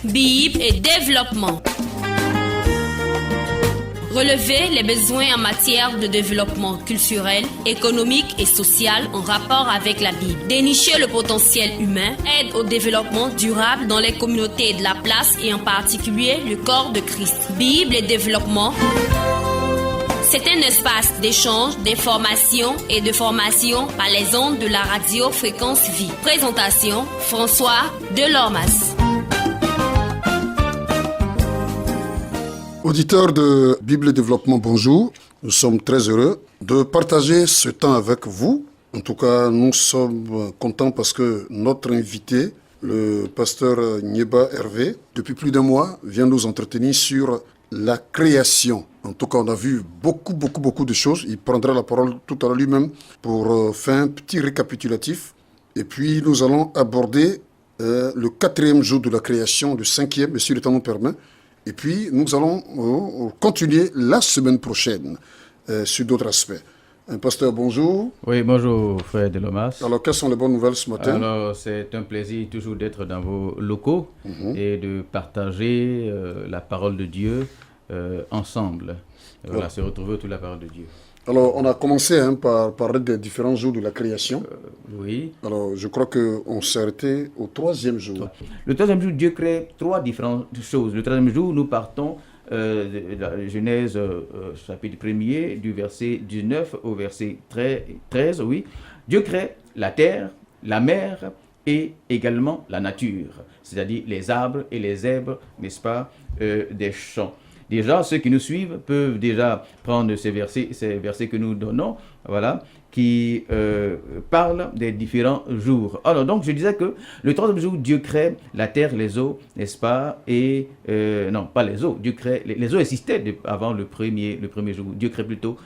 Bible et développement. Relever les besoins en matière de développement culturel, économique et social en rapport avec la Bible. Dénicher le potentiel humain, aide au développement durable dans les communautés de la place et en particulier le corps de Christ. Bible et développement. C'est un espace d'échange, d'information et de formation par les ondes de la radio Fréquence Vie. Présentation, François Delormas. Auditeurs de Bible et Développement, bonjour. Nous sommes très heureux de partager ce temps avec vous. En tout cas, nous sommes contents parce que notre invité, le pasteur Nyeba Hervé, depuis plus d'un mois, vient nous entretenir sur la création. En tout cas, on a vu beaucoup de choses. Il prendra la parole tout à l'heure lui-même pour faire un petit récapitulatif. Et puis, nous allons aborder le 4e jour de la création, le 5e, si le temps nous permet. Et puis, nous allons continuer la semaine prochaine sur d'autres aspects. Pasteur, bonjour. Oui, bonjour, frère Delomas. Alors, quelles sont les bonnes nouvelles ce matin? Alors, c'est un plaisir toujours d'être dans vos locaux et de partager la parole de Dieu ensemble. Voilà, se retrouver autour de la parole de Dieu. Alors, on a commencé par parler des différents jours de la création. Oui. Alors, je crois qu'on s'est arrêté au 3e jour. Le 3e jour, Dieu crée 3 différentes choses. Le 3e jour, nous partons de la Genèse chapitre 1er, du verset 19 au verset 13. Oui. Dieu crée la terre, la mer et également la nature, c'est-à-dire les arbres et les herbes, n'est-ce pas, des champs. Déjà, ceux qui nous suivent peuvent déjà prendre ces versets que nous donnons, voilà, qui parlent des différents jours. Alors, donc, je disais que le 3e jour, Dieu crée la terre, les eaux, n'est-ce pas, et, non, pas les eaux, Dieu crée, les eaux existaient avant le premier jour, Dieu crée plutôt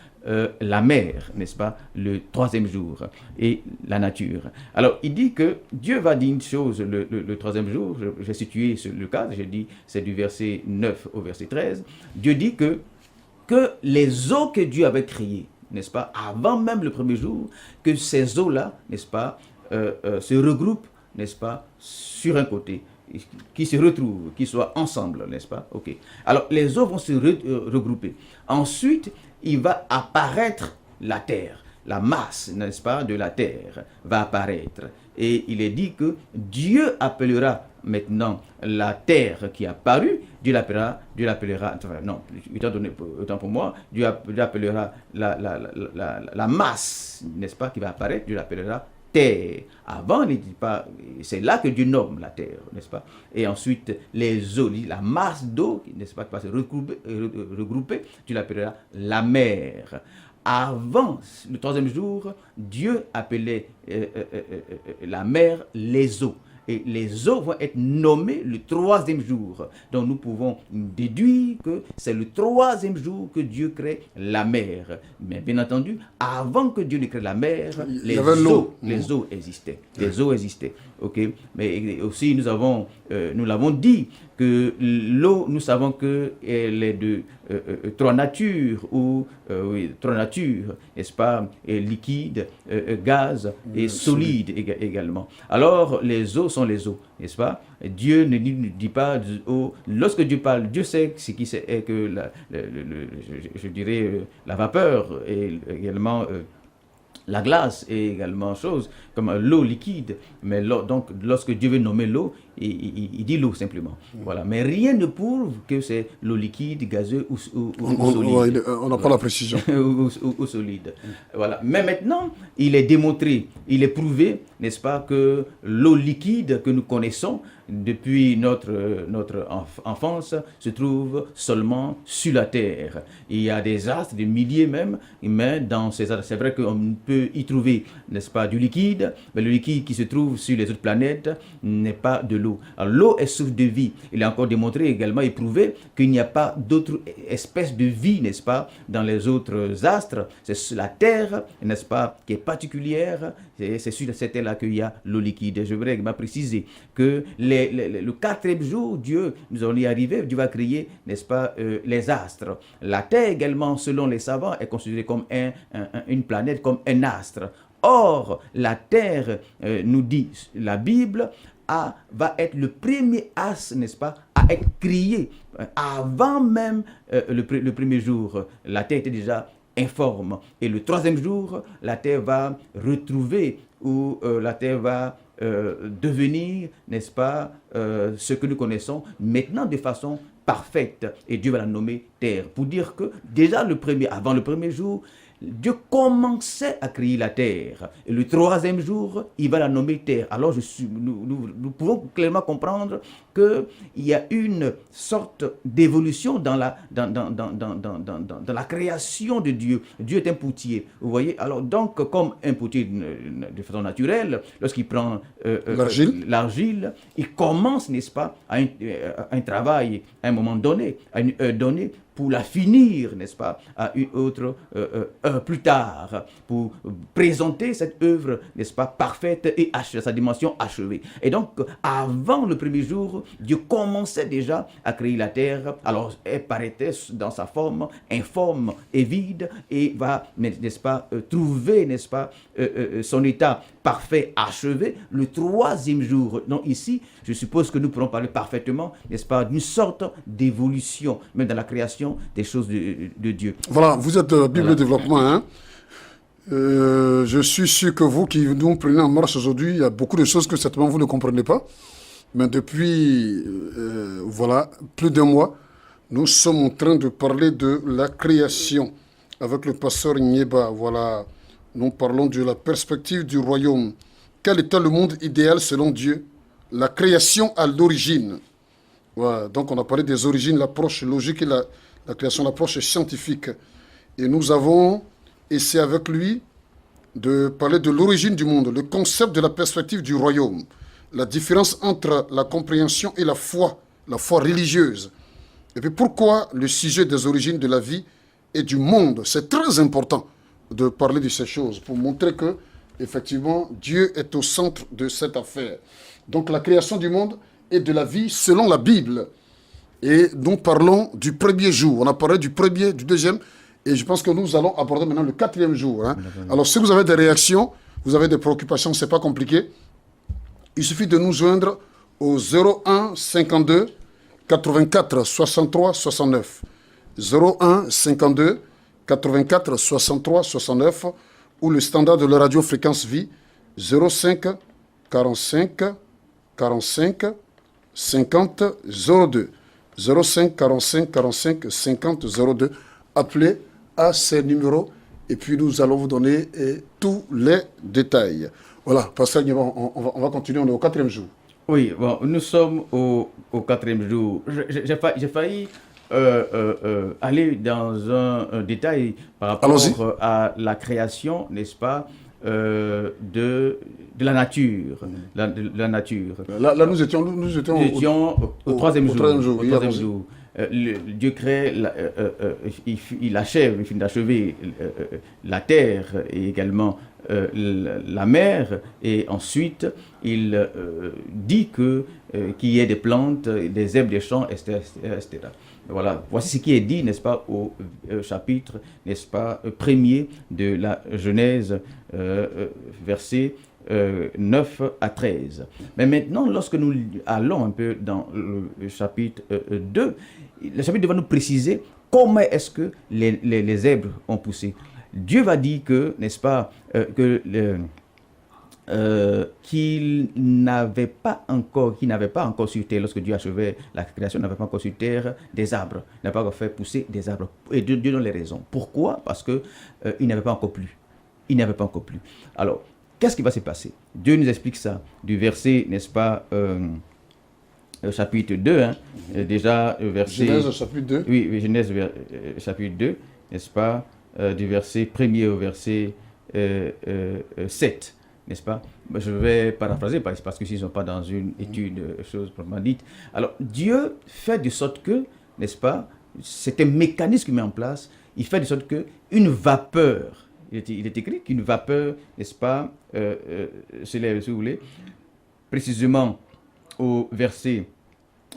la mer, n'est-ce pas, le 3e jour, et la nature. Alors, il dit que Dieu va dire une chose le 3e jour, j'ai situé le cadre, j'ai dit, c'est du verset 9 au verset 13, Dieu dit que les eaux que Dieu avait créées, n'est-ce pas, avant même le 1er jour, que ces eaux-là, n'est-ce pas, se regroupent, n'est-ce pas, sur un côté, qui se retrouvent, qui soient ensemble, n'est-ce pas? Ok. Alors, les eaux vont se regrouper. Ensuite, il va apparaître la terre. La masse, n'est-ce pas, de la terre va apparaître. Et il est dit que Dieu appellera maintenant la terre qui a apparu, Dieu l'appellera, non, autant pour moi, Dieu appellera la masse, n'est-ce pas, qui va apparaître, Dieu l'appellera terre. Avant, il ne dit pas, c'est là que Dieu nomme la terre, n'est-ce pas? Et ensuite, les eaux, la masse d'eau, n'est-ce pas, qui va se regrouper, Dieu l'appellera la mer. Avant le 3e jour, Dieu appelait la mer les eaux. Et les eaux vont être nommées le 3e jour. Donc nous pouvons déduire que c'est le 3e jour que Dieu crée la mer. Mais bien entendu, avant que Dieu ne crée la mer, les eaux existaient. Les eaux existaient. Okay? Mais aussi nous l'avons dit que l'eau, nous savons qu'elle est de 3 natures, trois natures, n'est-ce pas, et liquide, gaz et solide également. Alors les eaux sont les eaux, n'est-ce pas? Dieu ne dit pas eau. Lorsque Dieu parle, Dieu sait ce qui est que je dirais la vapeur et également la glace est également chose comme l'eau liquide, mais donc lorsque Dieu veut nommer l'eau, il dit l'eau simplement. Voilà. Mais rien ne prouve que c'est l'eau liquide, gazeuse ou solide. On n'a pas la précision. ou solide. Voilà. Mais maintenant, il est démontré, il est prouvé, n'est-ce pas, que l'eau liquide que nous connaissons depuis notre enfance se trouve seulement sur la Terre. Il y a des astres, des milliers même, mais dans ces astres, c'est vrai qu'on peut y trouver, n'est-ce pas, du liquide, mais le liquide qui se trouve sur les autres planètes n'est pas de l'eau. Alors, l'eau est source de vie. Il est encore démontré également et prouvé qu'il n'y a pas d'autres espèces de vie, n'est-ce pas, dans les autres astres. C'est la Terre, n'est-ce pas, qui est particulière. C'est sur cette terre-là qu'il y a l'eau liquide. Je voudrais également préciser que le 4e jour, Dieu, nous allons y arriver, Dieu va créer, n'est-ce pas, les astres. La Terre également, selon les savants, est considérée comme une planète, comme un astre. Or, la Terre, nous dit la Bible, va être le premier astre, n'est-ce pas, être créée. Avant même le premier jour, la terre était déjà informe. Et le troisième jour, la terre va retrouver, ou la terre va devenir, n'est-ce pas, ce que nous connaissons maintenant de façon parfaite. Et Dieu va la nommer terre. Pour dire que déjà avant le premier jour, Dieu commençait à créer la terre. Et le troisième jour, il va la nommer terre. Alors nous pouvons clairement comprendre qu'il y a une sorte d'évolution dans la création de Dieu. Dieu est un potier. Vous voyez? Alors donc, comme un potier de façon naturelle, lorsqu'il prend l'argile, il commence, n'est-ce pas, un travail à un moment donné, à une heure donnée, pour la finir, n'est-ce pas, à une autre heure plus tard, pour présenter cette œuvre, n'est-ce pas, parfaite et sa dimension achevée. Et donc, avant le premier jour, Dieu commençait déjà à créer la terre. Alors, elle paraissait dans sa forme informe et vide, et va, n'est-ce pas, trouver, n'est-ce pas, son état parfait, achevé, le troisième jour. Donc ici, je suppose que nous pourrons parler parfaitement, n'est-ce pas, d'une sorte d'évolution, même dans la création des choses de Dieu. Voilà, vous êtes Bible Développement, hein. Je suis sûr que vous qui nous prenez en marche aujourd'hui, il y a beaucoup de choses que certainement vous ne comprenez pas. Mais depuis, voilà, plus d'un mois, nous sommes en train de parler de la création avec le pasteur Nyeba. Voilà, nous parlons de la perspective du royaume. Quel était le monde idéal selon Dieu? La création à l'origine. Voilà, donc on a parlé des origines, l'approche logique et la création, l'approche scientifique. Et nous avons essayé avec lui de parler de l'origine du monde, le concept de la perspective du royaume, la différence entre la compréhension et la foi religieuse. Et puis pourquoi le sujet des origines de la vie et du monde? C'est très important de parler de ces choses pour montrer que, effectivement, Dieu est au centre de cette affaire. Donc la création du monde et de la vie selon la Bible. Et nous parlons du premier jour. On a parlé du premier, du deuxième, et je pense que nous allons aborder maintenant le quatrième jour. Hein. Alors si vous avez des réactions, vous avez des préoccupations, c'est pas compliqué. Il suffit de nous joindre au 01 52 84 63 69. 01 52 84 63 69 ou le standard de la radio Fréquence Vie 05 45 45 50 02. 05 45 45 50 02. Appelez à ces numéros et puis nous allons vous donner tous les détails. Voilà, Pasteur Nyeba, on va continuer, on est au quatrième jour. Oui, bon, nous sommes au quatrième jour. J'ai failli aller dans un détail par rapport à la création, n'est-ce pas, de la nature. La nature. Là nous étions au troisième jour. jour. Dieu crée, il achève, il finit d'achever la terre et également la mer, et ensuite il dit qu'il y ait des plantes, des herbes des champs, etc. Voilà, voici ce qui est dit, n'est-ce pas, au chapitre, n'est-ce pas, premier de la Genèse, verset 9 à 13. Mais maintenant, lorsque nous allons un peu dans le chapitre 2, le chapitre va nous préciser comment est-ce que les herbes ont poussé. Dieu va dire que, n'est-ce pas, qu'il n'avait pas encore sur terre, lorsque Dieu achevait la création, n'avait pas encore sur terre des arbres, n'avait pas encore fait pousser des arbres. Et Dieu donne les raisons. Pourquoi? Parce que il n'avait pas encore plu. Alors, qu'est-ce qui va se passer? Dieu nous explique ça du verset, n'est-ce pas, chapitre 2, hein, déjà verset... Genèse chapitre 2. Oui, Genèse chapitre 2, n'est-ce pas, du verset 1er au verset 7, n'est-ce pas? Je vais paraphraser parce que s'ils ne sont pas dans une étude, chose proprement dite. Alors, Dieu fait de sorte que, n'est-ce pas, c'est un mécanisme qu'il met en place, il fait de sorte qu'une vapeur, il est écrit qu'une vapeur, n'est-ce pas, s'élève, si vous voulez, précisément au verset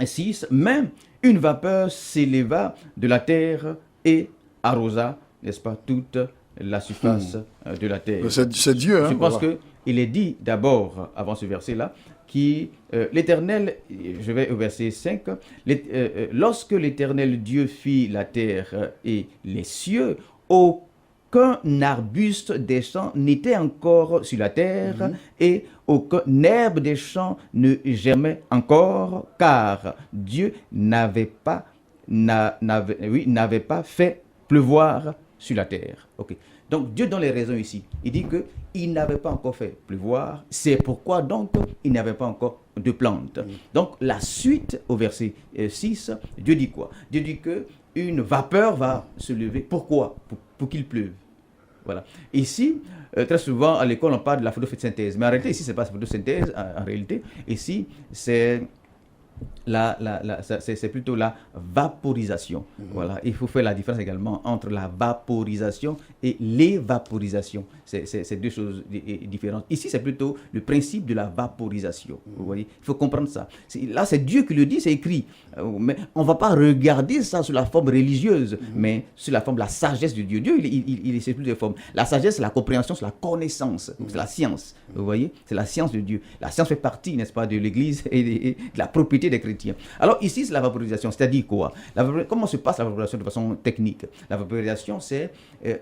6, même une vapeur s'éleva de la terre et arrosa, n'est-ce pas, toute la surface de la terre. C'est Dieu. Je pense qu'il est dit d'abord, avant ce verset-là, l'Éternel, je vais au verset 5, lorsque l'Éternel Dieu fit la terre et les cieux, aucun arbuste des champs n'était encore sur la terre et aucun herbe des champs ne germait encore, car Dieu n'avait pas fait pleuvoir sur la terre. Okay. Donc Dieu donne les raisons ici. Il dit qu'il n'avait pas encore fait pleuvoir. C'est pourquoi donc il n'avait pas encore de plantes. Donc la suite au verset 6, Dieu dit quoi? Dieu dit qu'une vapeur va se lever. Pourquoi? Pour qu'il pleuve. Voilà. Ici, très souvent à l'école on parle de la photosynthèse. Mais en réalité ici ce n'est pas la photosynthèse. En réalité ici c'est c'est plutôt la vaporisation. Voilà. Il faut faire la différence également entre la vaporisation et l'évaporisation. C'est deux choses différentes. Ici, c'est plutôt le principe de la vaporisation. Vous voyez, il faut comprendre ça. Là, c'est Dieu qui le dit, c'est écrit. Mais on ne va pas regarder ça sous la forme religieuse, mais sous la forme de la sagesse de Dieu. Dieu, il essaie plus de formes. La sagesse, c'est la compréhension, c'est la connaissance, c'est la science. Vous voyez, c'est la science de Dieu. La science fait partie, n'est-ce pas, de l'Église et de la propriété des chrétiens. Alors ici, c'est la vaporisation, c'est-à-dire quoi? Comment se passe la vaporisation de façon technique? La vaporisation, c'est,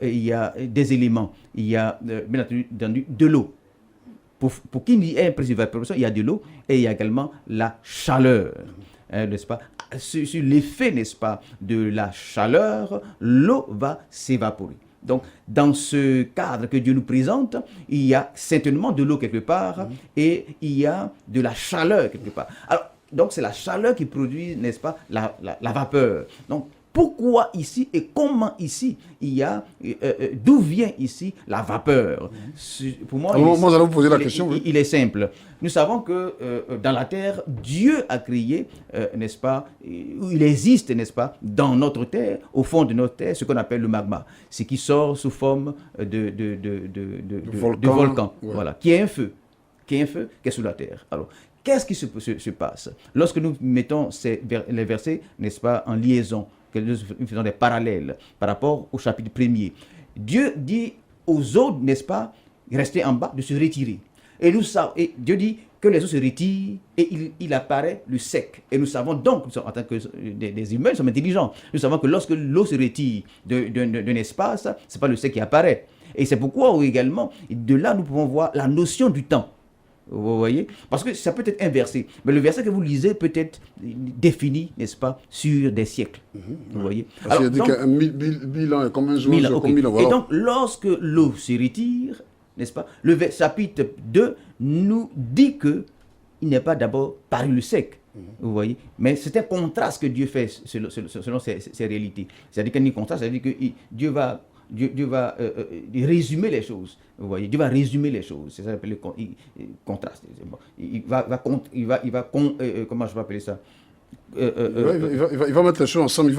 il y a des éléments, il y a bien entendu de l'eau. Pour qu'il y ait un principe de vaporisation, il y a de l'eau et il y a également la chaleur, n'est-ce pas? Sur l'effet, n'est-ce pas, de la chaleur, l'eau va s'évaporer. Donc, dans ce cadre que Dieu nous présente, il y a certainement de l'eau quelque part et il y a de la chaleur quelque part. Alors, donc, c'est la chaleur qui produit, n'est-ce pas, la vapeur. Donc, pourquoi ici et comment ici il y a, d'où vient ici la vapeur? Pour moi, moi, j'allais vous poser la question. Il est simple. Nous savons que dans la terre, Dieu a créé, n'est-ce pas, il existe, n'est-ce pas, dans notre terre, au fond de notre terre, ce qu'on appelle le magma, ce qui sort sous forme de volcan, voilà, qui est un feu, qui est sous la terre. Alors, qu'est-ce qui se passe lorsque nous mettons les versets, n'est-ce pas, en liaison, que nous faisons des parallèles par rapport au chapitre 1er? Dieu dit aux eaux, n'est-ce pas, restez en bas, de se retirer. Et Dieu dit que les eaux se retirent et il apparaît le sec. Et nous savons donc, en tant que des humains, nous sommes intelligents. Nous savons que lorsque l'eau se retire d'un espace, ce n'est pas le sec qui apparaît. Et c'est pourquoi également, de là, nous pouvons voir la notion du temps. Vous voyez? Parce que ça peut être inversé. Mais le verset que vous lisez peut être défini, n'est-ce pas, sur des siècles. Vous voyez? Parce qu'il dit que 1000 ans est comme un jour, comme 1000 ans. Voilà. Et donc, lorsque l'eau se retire, n'est-ce pas, le chapitre 2 nous dit qu'il n'est pas d'abord paru le sec. Vous voyez? Mais c'est un contraste que Dieu fait selon ses réalités. C'est-à-dire qu'il y a un contraste, c'est-à-dire que Dieu va résumer les choses. Vous voyez, Dieu va résumer les choses. C'est ça qu'on appelle le contraste. Il va comment je vais appeler ça? Il va mettre les choses ensemble.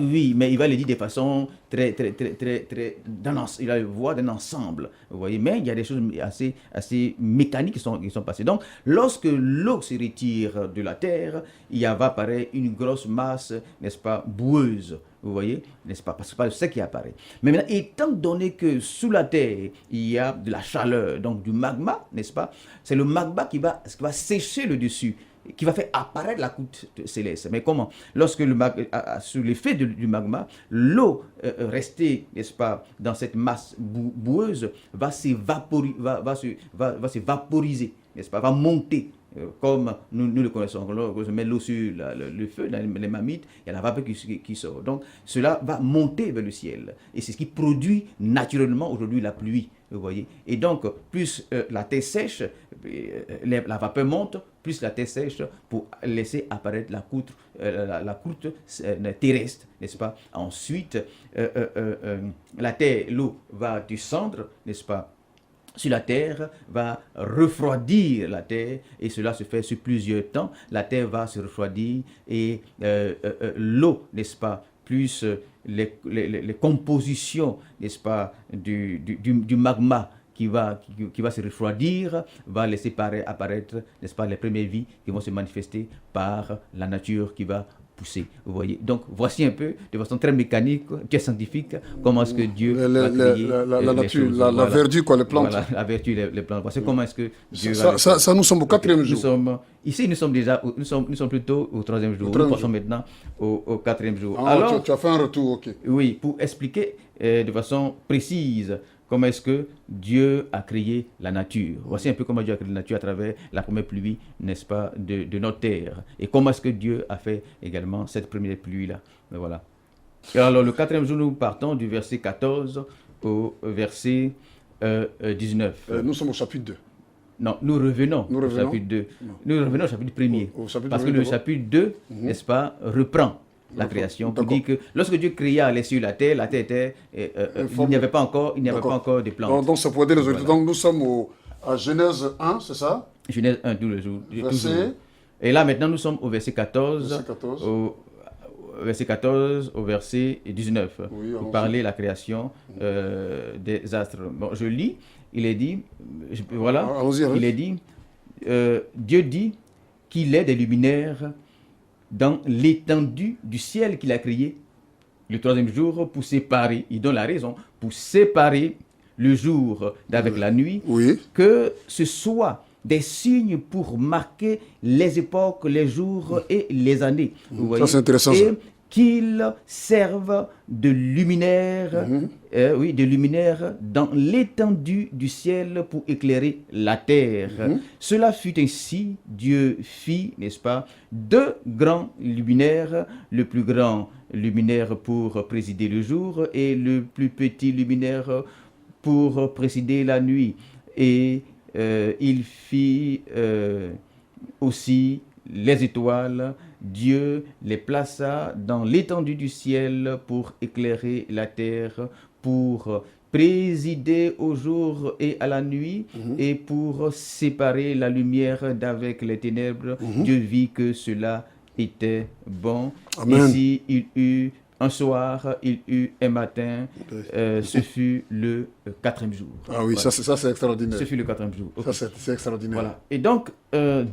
Oui, mais il va les dire de façon très il a la voix d'un ensemble. Vous voyez, mais il y a des choses assez mécaniques qui sont passées. Donc, lorsque l'eau se retire de la terre, il va apparaître une grosse masse, n'est-ce pas, boueuse. Vous voyez, n'est-ce pas? Parce que c'est ça qui apparaît. Mais maintenant, étant donné que sous la terre, il y a de la chaleur, donc du magma, n'est-ce pas? C'est le magma qui va sécher le dessus, qui va faire apparaître la croûte céleste. Mais comment? Lorsque sous l'effet du magma, l'eau restée, n'est-ce pas, dans cette masse boueuse, va se vaporiser, n'est-ce pas, va monter. Comme nous le connaissons, lorsque on met l'eau sur le feu, dans les mammites, il y a la vapeur qui sort. Donc, cela va monter vers le ciel. Et c'est ce qui produit naturellement aujourd'hui la pluie. Vous voyez. Et donc, plus la terre sèche, la vapeur monte, plus la terre sèche pour laisser apparaître la croûte terrestre, n'est-ce pas? Ensuite, l'eau va descendre, n'est-ce pas, sur la terre, va refroidir la terre, et cela se fait sur plusieurs temps. La terre va se refroidir et l'eau, n'est-ce pas, plus les compositions, n'est-ce pas, du magma qui va se refroidir, va laisser apparaître, n'est-ce pas, les premières vies qui vont se manifester par la nature qui va pousser. Vous voyez. Donc, voici un peu, de façon très mécanique, très scientifique, comment est-ce que Dieu a créé la les nature, choses. la Voilà. verdure, quoi, les plantes. Voilà, la vertu, les plantes. Voici comment est-ce que Dieu Ça, nous sommes au 4e jour. Ici, nous sommes plutôt au 3e jour. Nous passons maintenant au 4e jour. Ah, Alors, tu as fait un retour, ok. oui, pour expliquer de façon précise comment est-ce que Dieu a créé la nature. Voici un peu comment Dieu a créé la nature à travers la première pluie, n'est-ce pas, de notre terre. Et comment est-ce que Dieu a fait également cette première pluie-là. Voilà. Et alors, le 4e jour, nous partons du verset 14 au verset 19. Nous sommes au chapitre 2. Non, nous revenons au chapitre 2. Nous revenons au chapitre 1er. Parce que le chapitre 2, n'est-ce pas, reprend la création. Pour dire que lorsque Dieu créa les cieux et la terre était, il n'y avait pas encore de plantes. Donc ça pourrait dire les autres. Donc nous sommes à Genèse 1, c'est ça? Genèse 1, tout le jour. Verset. Et là maintenant nous sommes au verset 14. Verset 14 au verset 19. Oui, pour parler de la création des astres. Bon, je lis, il est dit, voilà, il est dit, Dieu dit qu'il est des luminaires dans l'étendue du ciel qu'il a créé le 3e jour pour séparer, il donne la raison, pour séparer le jour d'avec la nuit, que ce soit des signes pour marquer les époques, les jours et les années. Vous voyez? Ça, c'est intéressant. Et qu'ils servent de luminaires, de luminaires dans l'étendue du ciel pour éclairer la terre. Cela fut ainsi, Dieu fit, n'est-ce pas, 2 grands luminaires, le plus grand luminaire pour présider le jour et le plus petit luminaire pour présider la nuit. Et il fit aussi les étoiles. Dieu les plaça dans l'étendue du ciel pour éclairer la terre, pour présider au jour et à la nuit, et pour séparer la lumière d'avec les ténèbres. Dieu vit que cela était bon. Amen. Ici, il eut un soir, il eut un matin, ce fut le 4e jour. Ah oui, voilà. ça c'est extraordinaire. Ce fut le 4e jour. Okay. Ça c'est extraordinaire. Voilà. Et donc,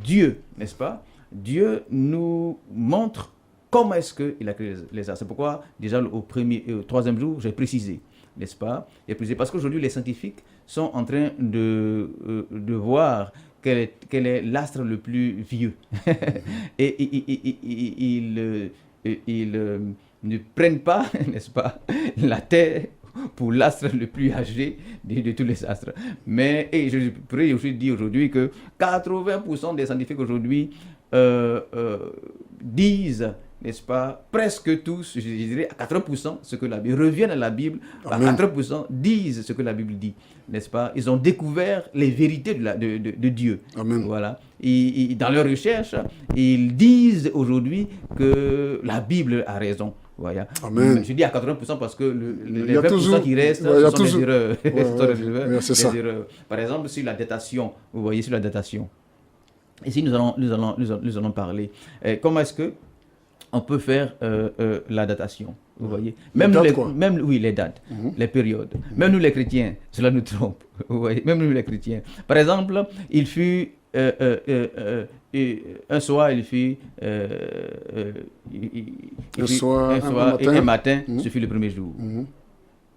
Dieu, n'est-ce pas, Dieu nous montre comment est-ce qu'il a créé les astres. C'est pourquoi, déjà au 3e jour, j'ai précisé, n'est-ce pas? J'ai précisé parce qu'aujourd'hui, les scientifiques sont en train de voir quel est l'astre le plus vieux. Et ils ne prennent pas, n'est-ce pas, la Terre pour l'astre le plus âgé de tous les astres. Mais, et je pourrais aussi dire aujourd'hui que 80% des scientifiques aujourd'hui disent, n'est-ce pas, presque tous, je dirais à 80%, ce que la Bible, reviennent à la Bible, à 80% disent ce que la Bible dit, n'est-ce pas? Ils ont découvert les vérités de Dieu. Amen. Voilà. Et dans leurs recherches, ils disent aujourd'hui que la Bible a raison. Voilà. Amen. Je dis à 80% parce que les 20% qui restent, ce sont des erreurs. C'est ça. Erreurs. Par exemple, sur la datation, vous voyez, sur la datation. Ici, nous allons parler. Comment est-ce que on peut faire la datation, vous voyez. Même les dates, les périodes. Même nous les chrétiens, cela nous trompe, vous voyez. Même nous les chrétiens. Par exemple, il fut un soir, il fut un matin, ce fut le 1er jour.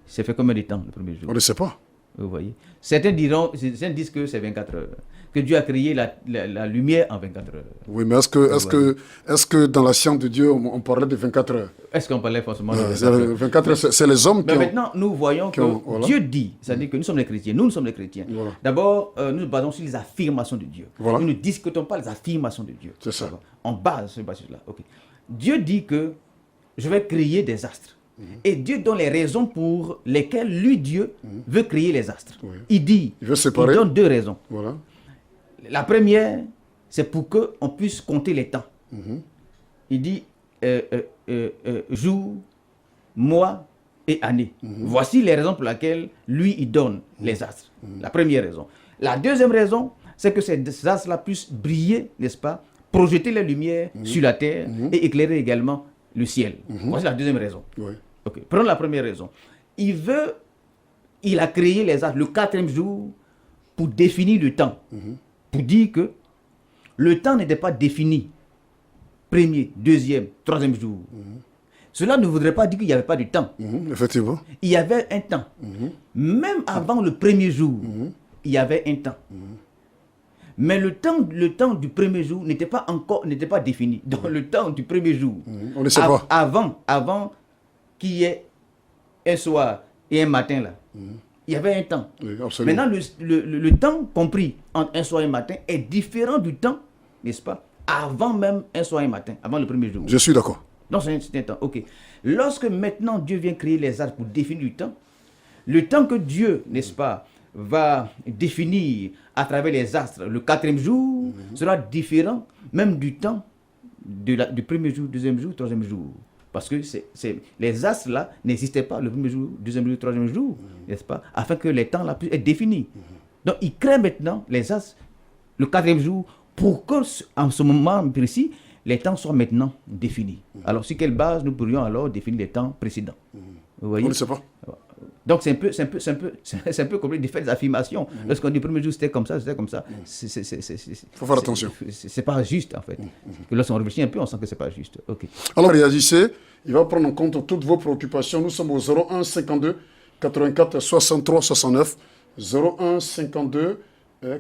C'est fait combien de temps le 1er jour? On ne sait pas. Vous voyez. Certains disent que c'est 24 heures. Que Dieu a créé la lumière en 24 heures. Oui, mais est-ce que dans la science de Dieu, on parlait de 24 heures? Est-ce qu'on parlait forcément de 24 heures? C'est les hommes qui ont... Mais maintenant, nous voyons que voilà. Dieu dit, c'est-à-dire que nous sommes les chrétiens. Nous sommes les chrétiens. Voilà. D'abord, nous nous basons sur les affirmations de Dieu. Voilà. Nous ne discutons pas les affirmations de Dieu. C'est ça. On base sur cela. Okay. Dieu dit que je vais créer des astres. Et Dieu donne les raisons pour lesquelles lui, Dieu, veut créer les astres. Oui. Il donne 2 raisons. Voilà. La première, c'est pour qu'on puisse compter les temps. Il dit jour, mois et année. Voici les raisons pour lesquelles lui, il donne les astres. La première raison. La deuxième raison, c'est que ces astres-là puissent briller, n'est-ce pas, projeter la lumière sur la terre et éclairer également le ciel. Voici la deuxième raison. Oui. Okay. Prenons la première raison. Il a créé les astres le 4e jour pour définir le temps. Pour dire que le temps n'était pas défini premier, deuxième, troisième jour. Cela ne voudrait pas dire qu'il n'y avait pas de temps. Effectivement. Il y avait un temps. Même avant le premier jour, il y avait un temps. Mais le temps du premier jour n'était pas défini. Donc le temps du premier jour, On ne sait pas. avant qu'il y ait un soir et un matin là, il y avait un temps. Oui, absolument. Maintenant, le temps compris entre un soir et un matin est différent du temps, n'est-ce pas, avant même un soir et un matin, avant le premier jour. Je suis d'accord. Donc c'est un temps, ok. Lorsque maintenant Dieu vient créer les astres pour définir le temps que Dieu, n'est-ce pas, va définir à travers les astres, le quatrième jour sera différent même du temps du premier jour, deuxième jour, troisième jour. Parce que les astres là n'existaient pas le premier jour, deuxième jour, troisième jour, n'est-ce pas, afin que les temps là puissent être définis. Donc il crée maintenant les astres le quatrième jour pour que en ce moment précis, les temps soient maintenant définis. Alors sur quelle base nous pourrions alors définir les temps précédents? Vous voyez? On ne sait pas. Donc c'est un peu compliqué de faire des affirmations. Lorsqu'on dit le premier jour c'était comme ça, c'était comme ça. Faut faire attention. C'est pas juste en fait. Lorsqu'on réfléchit un peu, on sent que c'est pas juste. Ok. Alors réagissez, il va prendre en compte toutes vos préoccupations. Nous sommes au 01 52 84 63 69. 01 52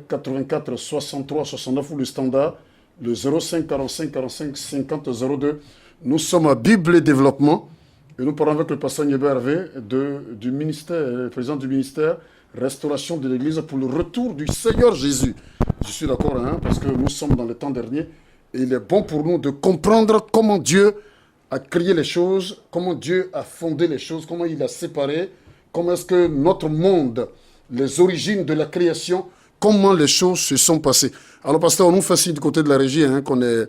84 63 69 ou le standard, le 05 45 45 50 02. Nous sommes à Bible et Développement. Et nous parlons avec le pasteur Niébé Hervé du ministère, le président du ministère Restauration de l'Église pour le retour du Seigneur Jésus. Je suis d'accord, parce que nous sommes dans le temps dernier et il est bon pour nous de comprendre comment Dieu a créé les choses, comment Dieu a fondé les choses, comment il a séparé, comment est-ce que notre monde, les origines de la création, comment les choses se sont passées. Alors, pasteur, on nous fait signe du côté de la régie qu'on est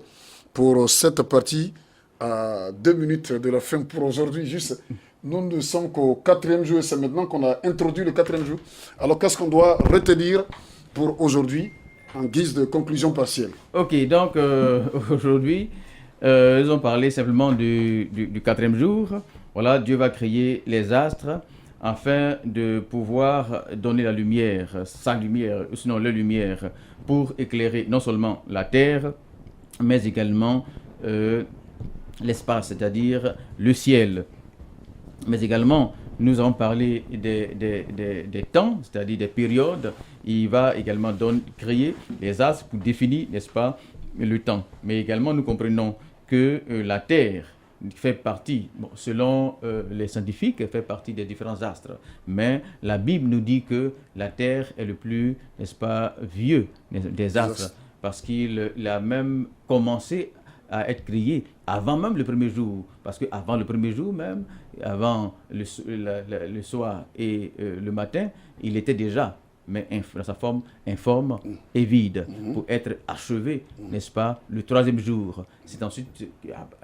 pour cette partie à 2 minutes de la fin pour aujourd'hui. Juste, nous ne sommes qu'au 4e jour et c'est maintenant qu'on a introduit le 4e jour. Alors, qu'est-ce qu'on doit retenir pour aujourd'hui en guise de conclusion partielle? Ok, donc aujourd'hui, ils ont parlé simplement du 4e jour. Voilà, Dieu va créer les astres afin de pouvoir donner la lumière, sa lumière, sinon la lumière, pour éclairer non seulement la terre, mais également l'espace, c'est-à-dire le ciel. Mais également, nous avons parlé des temps, c'est-à-dire des périodes. Il va également créer les astres pour définir, n'est-ce pas, le temps. Mais également, nous comprenons que la Terre fait partie, selon les scientifiques, fait partie des différents astres. Mais la Bible nous dit que la Terre est le plus, n'est-ce pas, vieux des astres, parce qu'il a même commencé à être créé avant même le premier jour. Parce qu'avant le premier jour même, avant le soir et le matin, il était déjà, mais dans sa forme informe et vide, pour être achevé, n'est-ce pas, le 3e jour. C'est ensuite,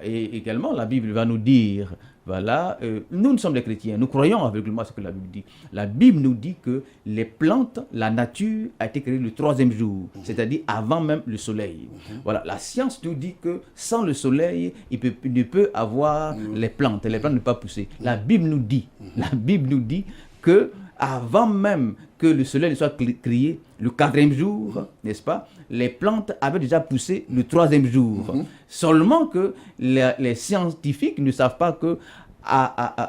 et également la Bible va nous dire, voilà, nous sommes des chrétiens, nous croyons aveuglément à ce que la Bible dit. La Bible nous dit que les plantes, la nature a été créée le 3e jour, c'est-à-dire avant même le soleil. Voilà, la science nous dit que sans le soleil, il ne peut avoir les plantes ne peuvent pas pousser. La Bible nous dit que avant même que le soleil ne soit créé, le 4e jour, n'est-ce pas, les plantes avaient déjà poussé le 3e jour. Seulement que les scientifiques ne savent pas que,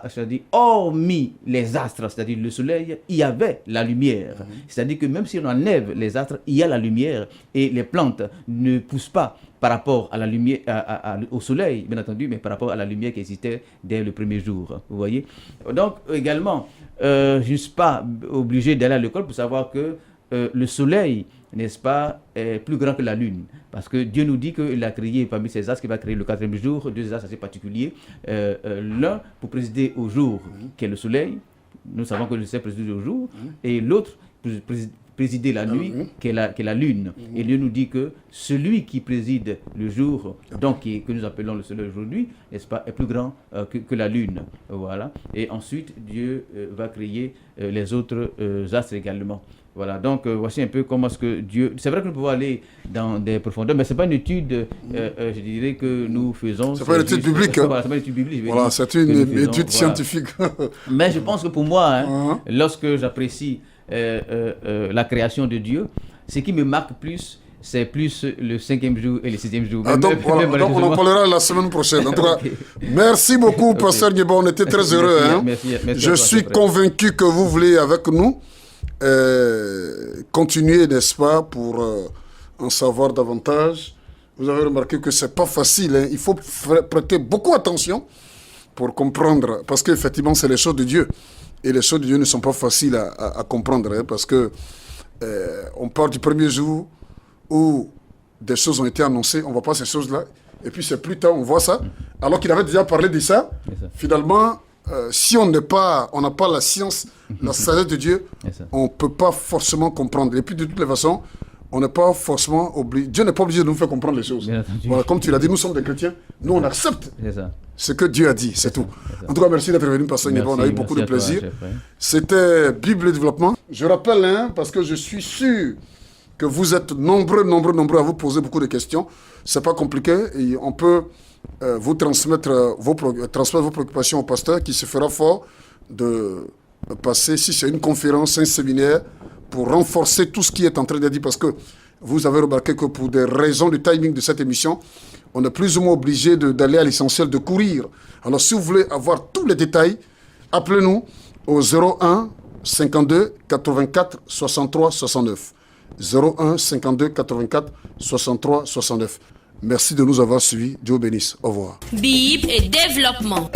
c'est-à-dire, hormis les astres, c'est-à-dire le soleil, il y avait la lumière. C'est-à-dire que même si on enlève les astres, il y a la lumière et les plantes ne poussent pas par rapport à la lumière, au soleil, bien entendu, mais par rapport à la lumière qui existait dès le premier jour. Vous voyez? Donc, également, je ne suis pas obligé d'aller à l'école pour savoir que le soleil, n'est-ce pas, est plus grand que la lune. Parce que Dieu nous dit qu'il a créé parmi ces astres, qu'il va créer le 4e jour, 2 astres assez particuliers. L'un pour présider au jour, qui est le soleil. Nous savons que le soleil préside au jour. Et l'autre pour présider la nuit, qui est la lune. Et Dieu nous dit que celui qui préside le jour, donc que nous appelons le soleil aujourd'hui, n'est-ce pas, est plus grand que la lune. Voilà. Et ensuite, Dieu va créer les autres astres également. Voilà, donc voici un peu comment est-ce que Dieu... C'est vrai que nous pouvons aller dans des profondeurs, mais ce n'est pas une étude, je dirais, que nous faisons... C'est pas une étude biblique. Voilà, c'est pas une étude biblique. Voilà, c'est une étude scientifique. Mais je pense que pour moi, lorsque j'apprécie la création de Dieu, ce qui me marque plus, c'est plus le 5e jour et le 6e jour. Donc, on en parlera la semaine prochaine. En tout cas, merci beaucoup, Pasteur Nieba. On était très heureux. Merci Je suis convaincu que vous voulez, avec nous, continuer, n'est-ce pas, pour en savoir davantage. Vous avez remarqué que ce n'est pas facile. Il faut prêter beaucoup attention pour comprendre. Parce qu'effectivement, c'est les choses de Dieu. Et les choses de Dieu ne sont pas faciles à comprendre. Parce que on part du premier jour où des choses ont été annoncées, on ne voit pas ces choses-là, et puis c'est plus tard, on voit ça, alors qu'il avait déjà parlé de ça. Finalement, si on n'a pas la science, la sagesse de Dieu, on ne peut pas forcément comprendre. Et puis de toutes les façons, on n'est pas forcément obligé, Dieu n'est pas obligé de nous faire comprendre les choses. Voilà, comme tu l'as dit, nous sommes des chrétiens, nous on accepte ce que Dieu a dit, c'est tout. En tout cas, merci d'être venu, Pasteur Nieba, on a eu beaucoup de plaisir. C'était Bible et développement. Je rappelle, parce que je suis sûr que vous êtes nombreux à vous poser beaucoup de questions. C'est pas compliqué et on peut vous transmettre vos préoccupations au pasteur qui se fera fort de passer, si c'est une conférence, un séminaire, pour renforcer tout ce qui est en train d'être dit, parce que vous avez remarqué que pour des raisons de timing de cette émission, on est plus ou moins obligé d'aller à l'essentiel, de courir. Alors si vous voulez avoir tous les détails, appelez-nous au 01 52 84 63 69. 01 52 84 63 69. Merci de nous avoir suivis. Dieu bénisse. Au revoir. Bible et développement.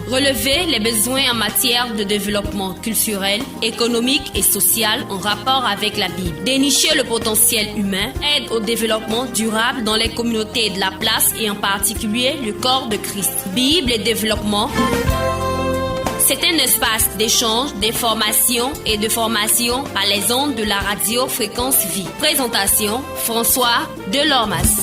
Relever les besoins en matière de développement culturel, économique et social en rapport avec la Bible. Dénicher le potentiel humain, aide au développement durable dans les communautés de la place et en particulier le corps de Christ. Bible et développement. C'est un espace d'échange, d'information et de formation par les ondes de la radio Fréquence Vie. Présentation, François Delormas.